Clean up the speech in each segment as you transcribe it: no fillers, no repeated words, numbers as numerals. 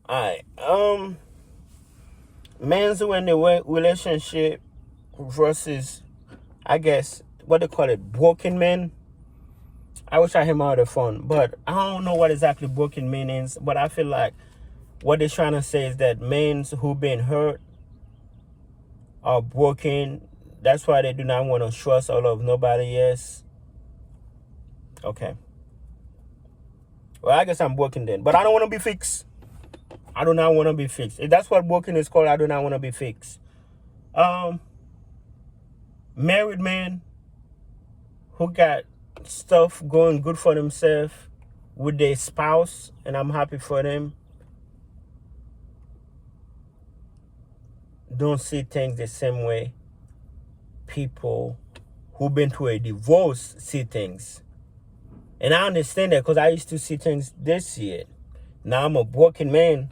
Alright. Men's who in the relationship versus, I guess, what they call it, broken men. I wish I had my other phone, but I don't know what exactly broken means. But I feel like what they're trying to say is that men who been hurt are broken. That's why they do not want to trust or love nobody else. Okay. Well, I guess I'm broken then, but I don't want to be fixed. I do not want to be fixed. If that's what broken is called, I do not want to be fixed. Um, Married men who got stuff going good for themselves with their spouse, and I'm happy for them, don't see things the same way people who've been through a divorce see things. And I understand that because I used to see things this year. Now I'm a broken man.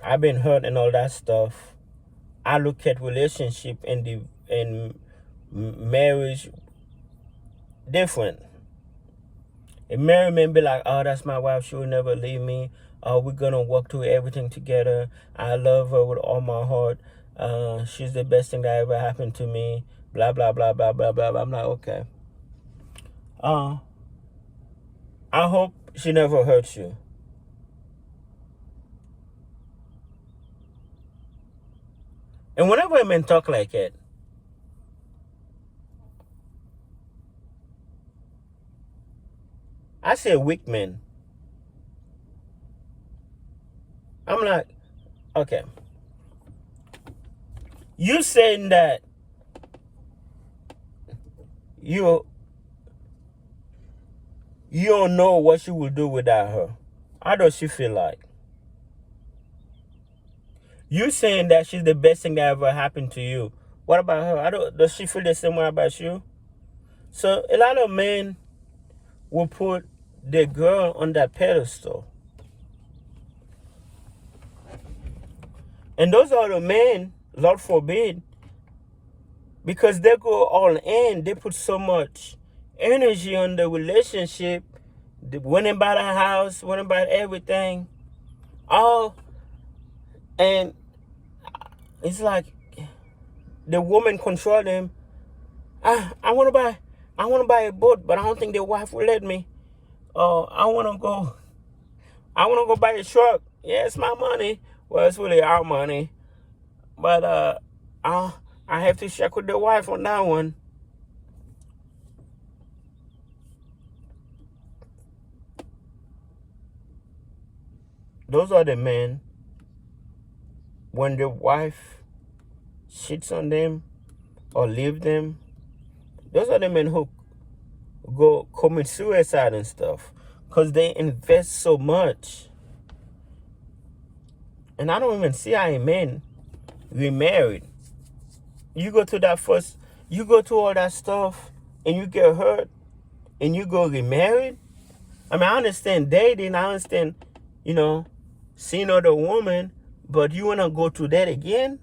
I've been hurt and all that stuff. I look at relationship and marriage different. A married man be like, oh, that's my wife. She will never leave me. Oh, we're going to work through everything together. I love her with all my heart. She's the best thing that ever happened to me. Blah, blah, blah, blah, blah, blah, blah. I'm like, okay. I hope she never hurts you. And whenever a man talk like that, I say weak man. I'm like, okay. You saying that you don't know what she will do without her. How does she feel like? You saying that she's the best thing that ever happened to you. What about her? Does she feel the same way about you? So a lot of men will put the girl on that pedestal. And those are the men, Lord forbid, because they go all in, they put so much energy on the relationship, they went about the house, went about everything, all, and it's like the woman control them. I want to buy a boat, but I don't think the wife will let me. I want to go buy a truck. Yeah, it's my money. Well, it's really our money, but I have to check with the wife on that one. Those are the men when the wife cheats on them or leave them. Those are the men who go commit suicide and stuff because they invest so much. And I don't even see how a man remarried. You go to all that stuff and you get hurt and you go remarried. I mean, I understand dating, I understand, seeing other woman, but you want to go through that again?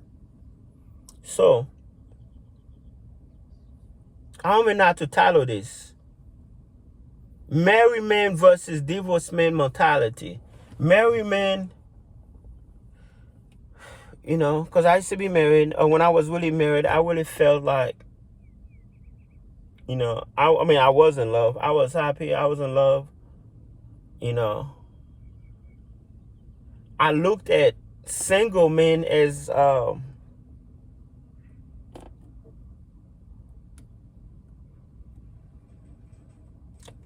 So, I don't even know how to title this. Married man versus divorced man mentality. Married man, because I used to be married, or when I was really married, I really felt like, I was in love. I was happy. I was in love. I looked at single men as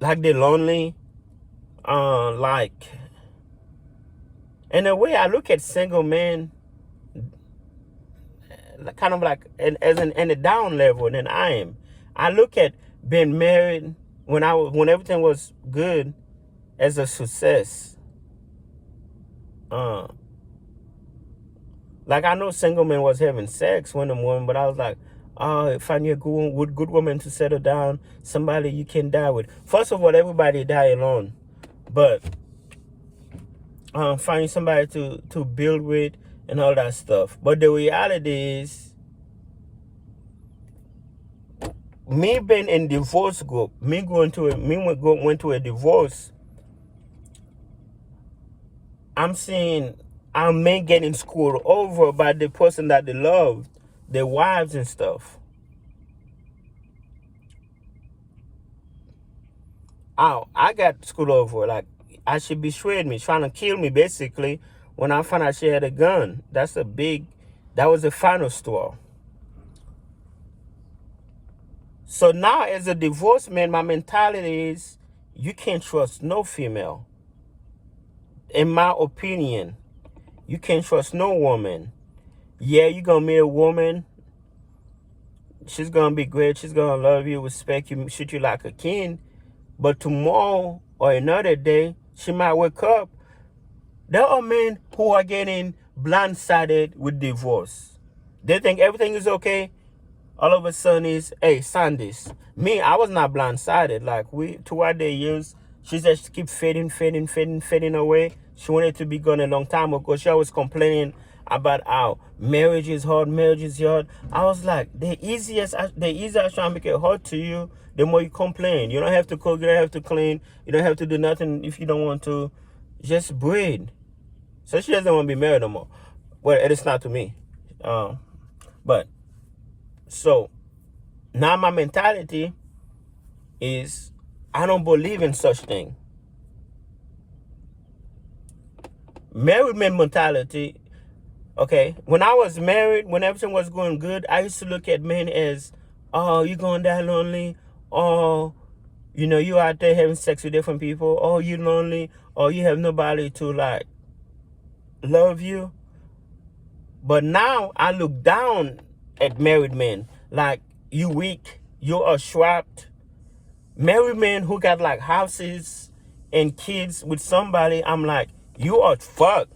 like they're lonely. Like, in a way, I look at single men kind of like in a down level than I am. I look at being married when everything was good as a success. Like I know single men was having sex with them women, but I was like, find you a good woman to settle down, somebody you can die with. First of all, everybody die alone, but find somebody to build with and all that stuff. But the reality is, me being in divorce group, went to a divorce, I'm seeing our men getting screwed over by the person that they loved, their wives and stuff. I got screwed over. Like, she betrayed me, trying to kill me basically. When I found out she had a gun, that was the final straw. So now, as a divorced man, my mentality is you can't trust no female. In my opinion, you can't trust no woman. Yeah, you're gonna meet a woman. She's gonna be great. She's gonna love you, respect you, treat you like a king. But tomorrow or another day, she might wake up. There are men who are getting blindsided with divorce. They think everything is okay. All of a sudden is, hey, Sandys. Me, I was not blindsided. Like, throughout the years, she just keep fading away. She wanted to be gone a long time ago. She always complaining about how marriage is hard. I was like, the easier I try to make it hard to you, the more you complain. You don't have to cook, you don't have to clean, you don't have to do nothing if you don't want to. Just breathe. So she doesn't want to be married no more. Well, it is not to me. But so now my mentality is I don't believe in such thing. Married man mentality, okay, when I was married, when everything was going good, I used to look at men as, oh, you going that lonely, oh, you out there having sex with different people, oh, you lonely, or you have nobody to like love you. But now I look down at married men like, you weak, you are trapped. Married men who got like houses and kids with somebody, I'm like, you are fucked.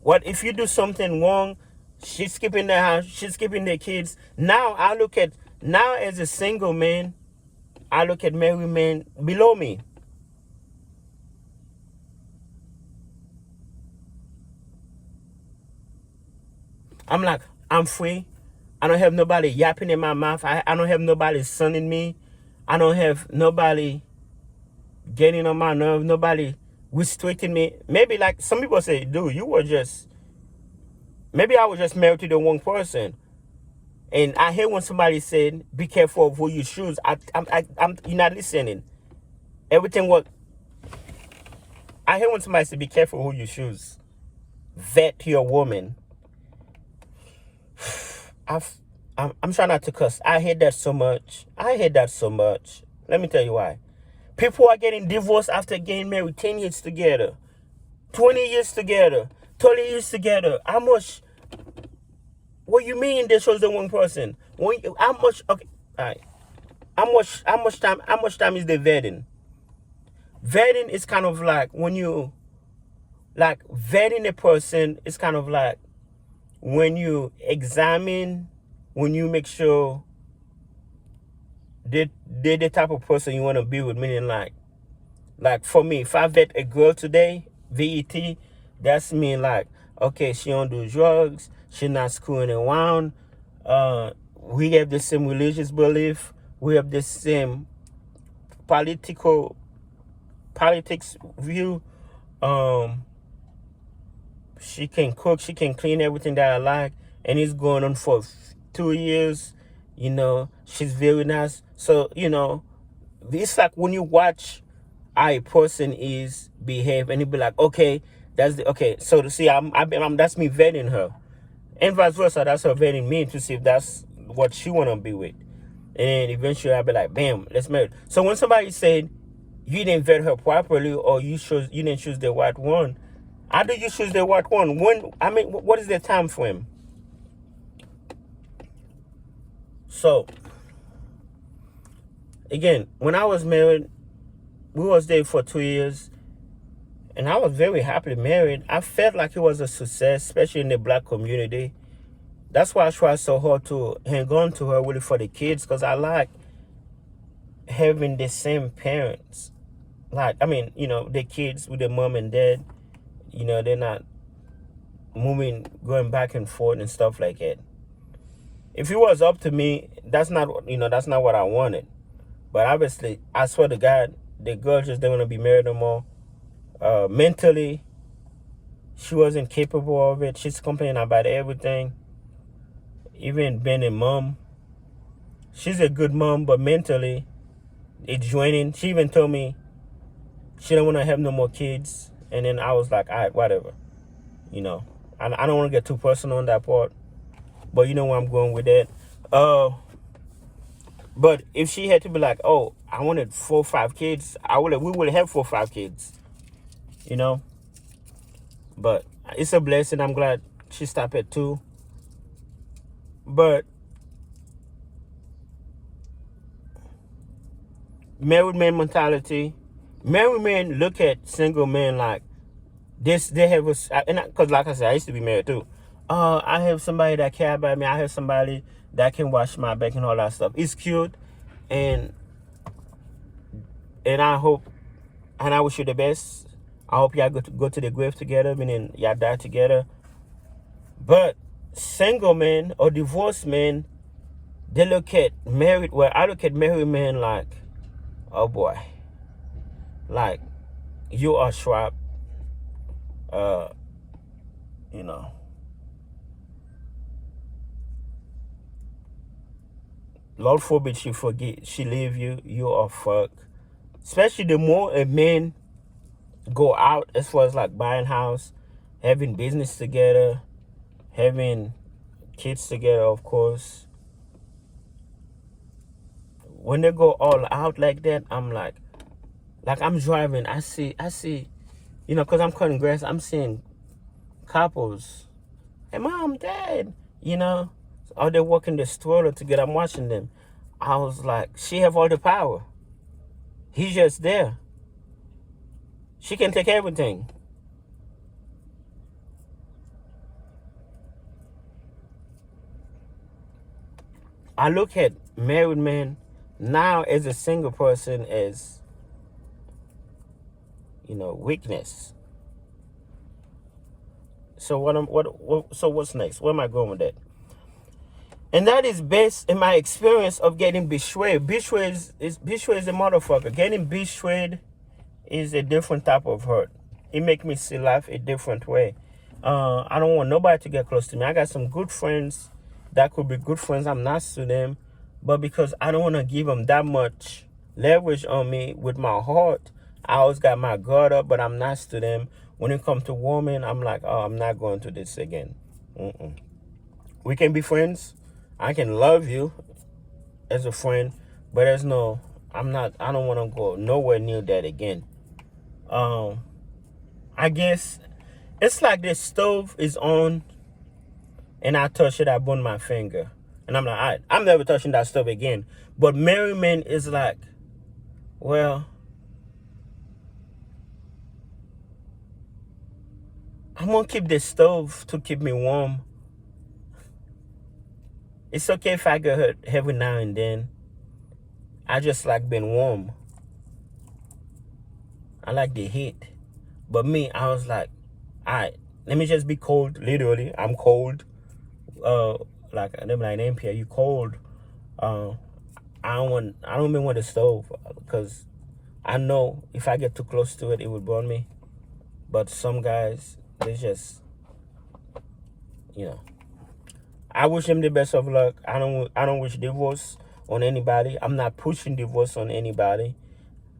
What if you do something wrong? She's keeping the house, she's keeping the kids. Now as a single man, I look at married men below me. I'm like, I'm free. I don't have nobody yapping in my mouth. I don't have nobody sunning me. I don't have nobody getting on my nerve. Nobody restricting me. Maybe like some people say, dude, maybe I was just married to the wrong person. And I hear when somebody said, be careful of who you choose. You're not listening. Everything what I hear when somebody say, be careful who you choose. Vet your woman. I'm trying not to cuss. I hate that so much. Let me tell you why. People are getting divorced after getting married 10 years together, 20 years together, 30 years together. How much? What you mean they chose the one person? How much? Okay, all right. How much time is the vetting? Vetting is kind of like when you like vetting a person. It's kind of like when you examine, when you make sure they're the type of person you want to be with, meaning like for me, if I vet a girl today, VET, that's mean like, okay, she don't do drugs, she not screwing around, we have the same religious belief, we have the same politics view, she can cook, she can clean, everything that I like, and it's going on for 2 years. She's very nice. So it's like when you watch how a person is behave, and you be like, okay, So to see, that's me vetting her, and vice versa. That's her vetting me to see if that's what she wanna be with, and then eventually I'll be like, bam, let's marry. So when somebody said you didn't vet her properly, or you didn't choose the right one, how do you choose the right one? What is the time frame? So, again, when I was married, we was there for 2 years, and I was very happily married. I felt like it was a success, especially in the black community. That's why I tried so hard to hang on to her really for the kids, because I like having the same parents. The kids with their mom and dad, they're not going back and forth and stuff like that. If it was up to me, that's not what I wanted. But obviously, I swear to God, the girl just didn't want to be married no more. Mentally, she wasn't capable of it. She's complaining about everything, even being a mom. She's a good mom, but mentally, it's draining. She even told me she don't want to have no more kids. And then I was like, all right, whatever. I don't want to get too personal on that part, but you know where I'm going with that. But if she had to be like, oh, I wanted 4 or 5 kids, we would have 4 or 5 kids, But it's a blessing. I'm glad she stopped at 2. But married man mentality. Married men look at single men like this. They have because like I said, I used to be married too. I have somebody that care about me. I have somebody that can watch my back and all that stuff. It's cute, and I hope, and I wish you the best. I hope y'all go to the grave together, meaning y'all die together. But single men or divorced men, they look at married. Well, I look at married men like, oh boy, like you are sharp. Lord forbid she leave you. You are fucked. Especially the more a man go out as far as like buying house, having business together, having kids together, of course. When they go all out like that, I'm like I'm driving. I see, because I'm cutting grass. I'm seeing couples, and mom, dad, or they walking the stroller together. I'm watching them. I was like, she have all the power. He's just there. She can take everything. I look at married men now as a single person as, weakness. So what's next? Where am I going with that? And that is based in my experience of getting betrayed. Betrayed is a motherfucker. Getting betrayed is a different type of hurt. It makes me see life a different way. I don't want nobody to get close to me. I got some good friends that could be good friends. I'm nice to them. But because I don't want to give them that much leverage on me with my heart, I always got my guard up, but I'm nice to them. When it comes to women, I'm like, oh, I'm not going to this again. We can be friends. I can love you as a friend, but I don't want to go nowhere near that again. I guess it's like this stove is on and I touch it, I burn my finger. And I'm like, all right, I'm never touching that stove again. But married men is like, well, I'm going to keep the stove to keep me warm. It's okay if I get hurt every now and then. I just like being warm. I like the heat. But me, I was like, all right, let me just be cold. Literally, I'm cold. Like NPR, you cold. I don't even want the stove because I know if I get too close to it, it would burn me. But some guys, they just, I wish them the best of luck. I don't wish divorce on anybody. I'm not pushing divorce on anybody.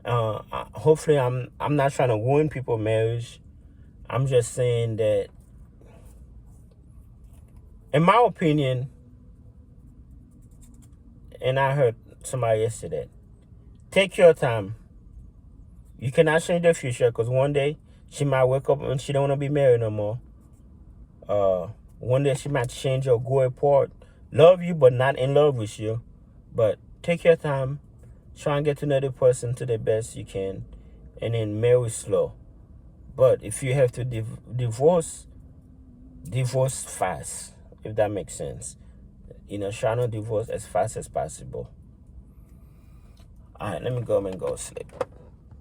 Hopefully, I'm not trying to ruin people's marriage. I'm just saying that, in my opinion, and I heard somebody yesterday, take your time. You cannot change the future because one day she might wake up and she don't want to be married no more. One day she might change or go apart. Love you, but not in love with you. But take your time. Try and get to know the person to the best you can. And then marry slow. But if you have to divorce fast. If that makes sense. Try not divorce as fast as possible. Alright, let me go and go sleep.